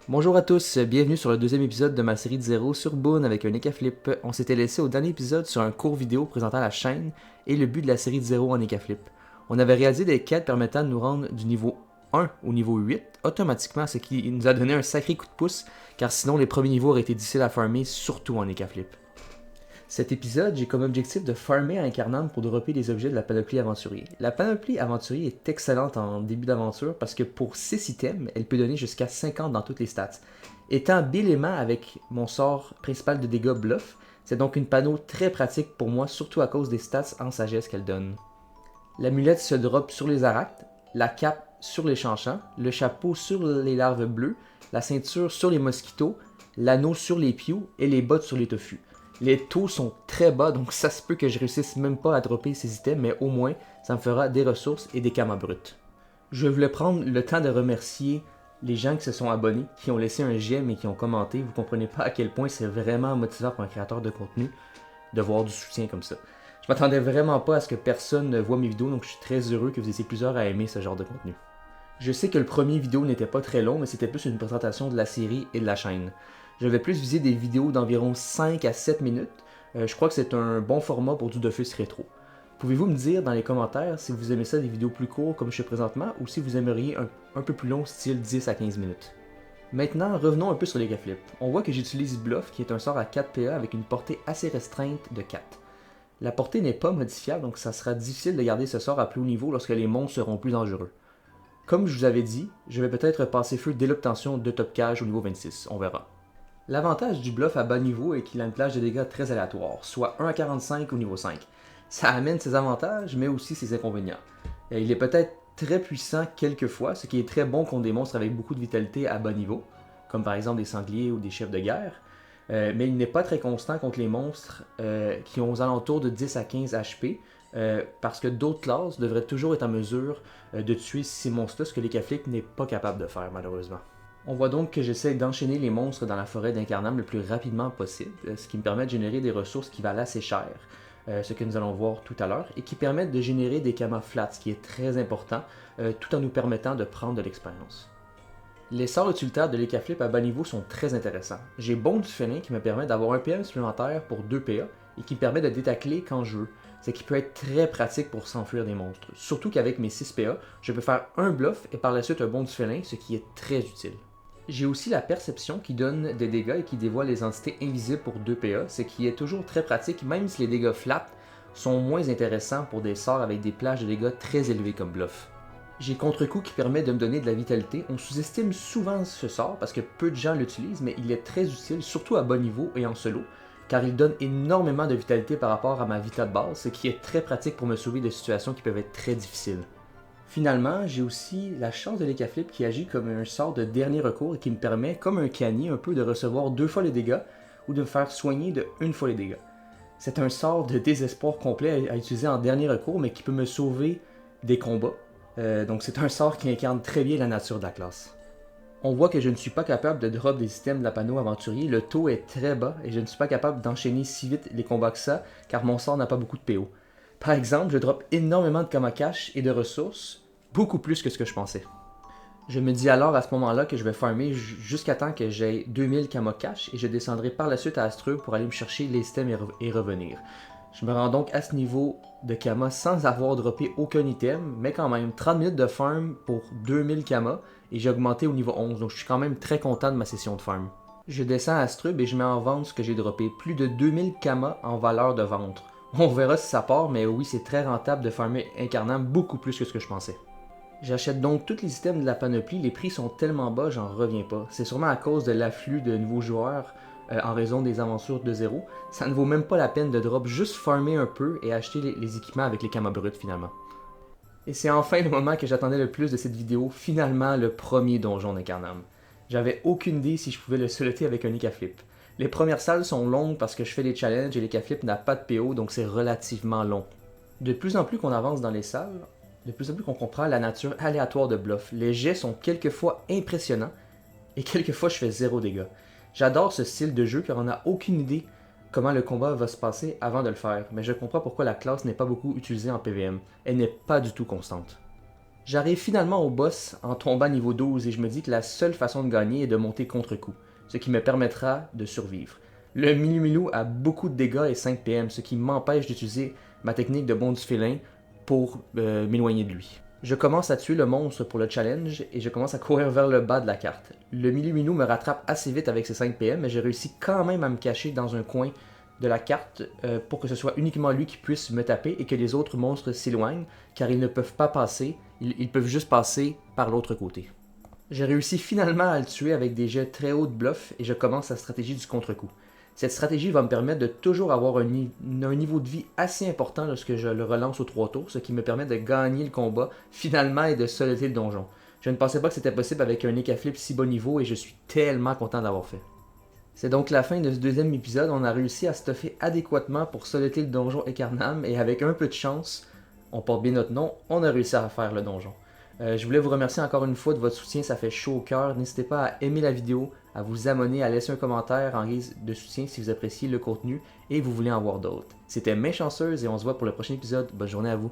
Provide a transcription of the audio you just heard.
Bonjour à tous, bienvenue sur le deuxième épisode de ma série de zéro sur Boon avec un Eka Flip. On s'était laissé au dernier épisode sur un court vidéo présentant la chaîne et le but de la série de zéro en Eka Flip. On avait réalisé des quêtes permettant de nous rendre du niveau 1 au niveau 8 automatiquement, ce qui nous a donné un sacré coup de pouce car sinon les premiers niveaux auraient été difficiles à farmer, surtout en Eka Flip. Cet épisode, j'ai comme objectif de farmer à Incarnam pour dropper les objets de la panoplie aventurier. La panoplie aventurier est excellente en début d'aventure parce que pour 6 items, elle peut donner jusqu'à 50 dans toutes les stats. Étant bilément avec mon sort principal de dégâts bluff, c'est donc une panneau très pratique pour moi, surtout à cause des stats en sagesse qu'elle donne. L'amulette se drop sur les arachnes, la cape sur les chanchants, le chapeau sur les larves bleues, la ceinture sur les mosquitos, l'anneau sur les pioux et les bottes sur les toffus. Les taux sont très bas, donc ça se peut que je réussisse même pas à dropper ces items, mais au moins, ça me fera des ressources et des kamas bruts. Je voulais prendre le temps de remercier les gens qui se sont abonnés, qui ont laissé un j'aime et qui ont commenté. Vous comprenez pas à quel point c'est vraiment motivant pour un créateur de contenu de voir du soutien comme ça. Je m'attendais vraiment pas à ce que personne ne voit mes vidéos, donc je suis très heureux que vous étiez plusieurs à aimer ce genre de contenu. Je sais que le premier vidéo n'était pas très long, mais c'était plus une présentation de la série et de la chaîne. Je vais plus viser des vidéos d'environ 5 à 7 minutes. Je crois que c'est un bon format pour du Dofus rétro. Pouvez-vous me dire dans les commentaires si vous aimez ça des vidéos plus courtes comme je fais présentement ou si vous aimeriez un peu plus long style 10 à 15 minutes. Maintenant, revenons un peu sur les gaflips. On voit que j'utilise Bluff qui est un sort à 4 PA avec une portée assez restreinte de 4. La portée n'est pas modifiable donc ça sera difficile de garder ce sort à plus haut niveau lorsque les monstres seront plus dangereux. Comme je vous avais dit, je vais peut-être passer feu dès l'obtention de top cage au niveau 26, on verra. L'avantage du bluff à bas niveau est qu'il a une plage de dégâts très aléatoire, soit 1 à 45 au niveau 5. Ça amène ses avantages, mais aussi ses inconvénients. Il est peut-être très puissant quelquefois, ce qui est très bon contre des monstres avec beaucoup de vitalité à bas niveau, comme par exemple des sangliers ou des chefs de guerre, mais il n'est pas très constant contre les monstres qui ont aux alentours de 10 à 15 HP, parce que d'autres classes devraient toujours être en mesure de tuer ces monstres-là, ce que les Catholiques n'est pas capable de faire malheureusement. On voit donc que j'essaie d'enchaîner les monstres dans la forêt d'Incarnam le plus rapidement possible, ce qui me permet de générer des ressources qui valent assez cher, ce que nous allons voir tout à l'heure, et qui permettent de générer des kamas flats, ce qui est très important, tout en nous permettant de prendre de l'expérience. Les sorts utilitaires de l'Ekaflip à bas niveau sont très intéressants. J'ai Bond du Félin qui me permet d'avoir un PM supplémentaire pour 2 PA et qui me permet de détacler quand je veux, ce qui peut être très pratique pour s'enfuir des monstres. Surtout qu'avec mes 6 PA, je peux faire un bluff et par la suite un Bond du Félin, ce qui est très utile. J'ai aussi la perception qui donne des dégâts et qui dévoile les entités invisibles pour 2 PA, ce qui est toujours très pratique même si les dégâts flat sont moins intéressants pour des sorts avec des plages de dégâts très élevées comme bluff. J'ai contre-coup qui permet de me donner de la vitalité. On sous-estime souvent ce sort parce que peu de gens l'utilisent, mais il est très utile, surtout à bas niveau et en solo, car il donne énormément de vitalité par rapport à ma vita de base, ce qui est très pratique pour me sauver de situations qui peuvent être très difficiles. Finalement, j'ai aussi la chance de l'Ekaflip qui agit comme un sort de dernier recours et qui me permet, comme un Kani, un peu de recevoir 2 fois les dégâts ou de me faire soigner de 1 fois les dégâts. C'est un sort de désespoir complet à utiliser en dernier recours, mais qui peut me sauver des combats. Donc c'est un sort qui incarne très bien la nature de la classe. On voit que je ne suis pas capable de drop des items de la panneau aventurier, le taux est très bas et je ne suis pas capable d'enchaîner si vite les combats que ça, car mon sort n'a pas beaucoup de PO. Par exemple, je drop énormément de Kama Cash et de ressources, beaucoup plus que ce que je pensais. Je me dis alors à ce moment-là que je vais farmer jusqu'à temps que j'ai 2000 Kama Cash et je descendrai par la suite à Astreux pour aller me chercher les items et revenir. Je me rends donc à ce niveau de Kama sans avoir droppé aucun item, mais quand même 30 minutes de farm pour 2000 Kama et j'ai augmenté au niveau 11, donc je suis quand même très content de ma session de farm. Je descends à Strub et je mets en vente ce que j'ai droppé, plus de 2000 Kama en valeur de vente. On verra si ça part, mais oui, c'est très rentable de farmer Incarnam beaucoup plus que ce que je pensais. J'achète donc tous les items de la panoplie, les prix sont tellement bas, j'en reviens pas. C'est sûrement à cause de l'afflux de nouveaux joueurs en raison des aventures de zéro. Ça ne vaut même pas la peine de drop, juste farmer un peu et acheter les équipements avec les kamas bruts finalement. Et c'est enfin le moment que j'attendais le plus de cette vidéo, finalement le premier donjon d'Incarnam. J'avais aucune idée si je pouvais le soloter avec un Ekaflip. Les premières salles sont longues parce que je fais les challenges et l'Ekaflip n'a pas de PO donc c'est relativement long. De plus en plus qu'on avance dans les salles, de plus en plus qu'on comprend la nature aléatoire de Bluff. Les jets sont quelquefois impressionnants et quelquefois je fais 0 dégâts. J'adore ce style de jeu car on n'a aucune idée comment le combat va se passer avant de le faire, mais je comprends pourquoi la classe n'est pas beaucoup utilisée en PVM. Elle n'est pas du tout constante. J'arrive finalement au boss en tombant niveau 12 et je me dis que la seule façon de gagner est de monter contre-coup, ce qui me permettra de survivre. Le Milou a beaucoup de dégâts et 5 PM, ce qui m'empêche d'utiliser ma technique de bond du félin pour m'éloigner de lui. Je commence à tuer le monstre pour le challenge et je commence à courir vers le bas de la carte. Le Milou me rattrape assez vite avec ses 5 PM, mais j'ai réussi quand même à me cacher dans un coin de la carte pour que ce soit uniquement lui qui puisse me taper et que les autres monstres s'éloignent, car ils ne peuvent pas passer, ils peuvent juste passer par l'autre côté. J'ai réussi finalement à le tuer avec des jets très hauts de bluff et je commence la stratégie du contre-coup. Cette stratégie va me permettre de toujours avoir un niveau de vie assez important lorsque je le relance aux 3 tours, ce qui me permet de gagner le combat finalement et de soloter le donjon. Je ne pensais pas que c'était possible avec un Ekaflip si bon niveau et je suis tellement content d'avoir fait. C'est donc la fin de ce deuxième épisode, on a réussi à stuffer adéquatement pour soloter le donjon Ekarnam et avec un peu de chance, on porte bien notre nom, on a réussi à faire le donjon. Je voulais vous remercier encore une fois de votre soutien, ça fait chaud au cœur. N'hésitez pas à aimer la vidéo, à vous abonner, à laisser un commentaire en guise de soutien si vous appréciez le contenu et vous voulez en voir d'autres. C'était Main Chanceuse et on se voit pour le prochain épisode. Bonne journée à vous.